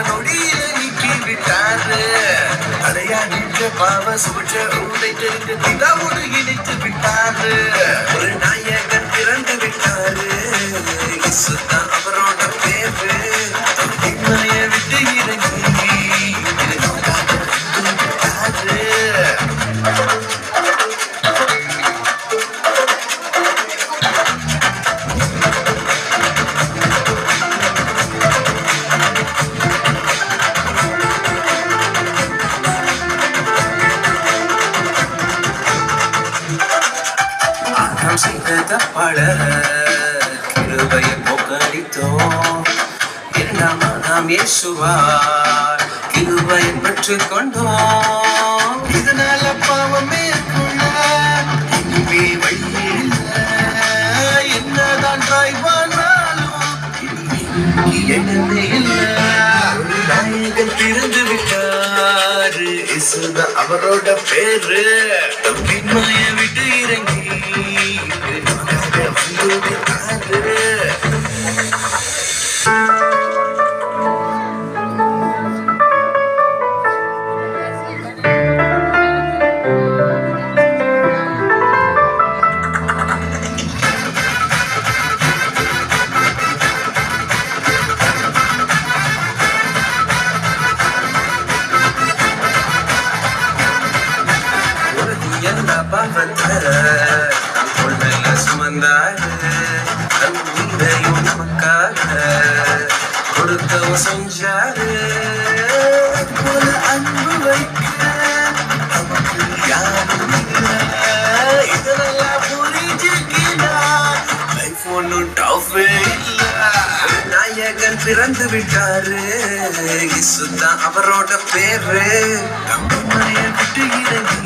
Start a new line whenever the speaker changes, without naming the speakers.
நொடியில நீக்கி விட்டாரு. அடையா நின்ற பாவ சுற்ற உடை தெரிந்து பிதாவோடு இணைத்து விட்டாரு. ஒரு நாயகன் பிறந்து விட்டாரு, இயேசுதான் அவரோட பேரு. தம்மைய விட்டு இறங்கி செய்த பல கிருபையை போக்கடித்தோம். இரண்டாம் நாம் இயேசுவார் கிருபையை பெற்றுக் கொண்டோம். இதனால பாவமே இனிமே வழியில் என்னதான் டிரைவானாலும் என்னமே இல்லை. நாயகன் பிறந்து விட்டாரு, இயேசுதான் அவரோட பேரு. தம்பின்மைய விட்டு இறங்கி எல்லா பாவத்தை சுமந்தாரு, நமக்காக கொடுத்தவ செஞ்சாரு. போல அன்பு வைக்க நமக்கு யாரும் இதெல்லாம் புரிஞ்சுக்கிறார். லைஃப் ஒன்னும் டஃபே இல்ல. நாயகன் பிறந்து விட்டாரு, இயேசுதான் அவரோட பேரு. தம்மைய விட்டு இறங்கி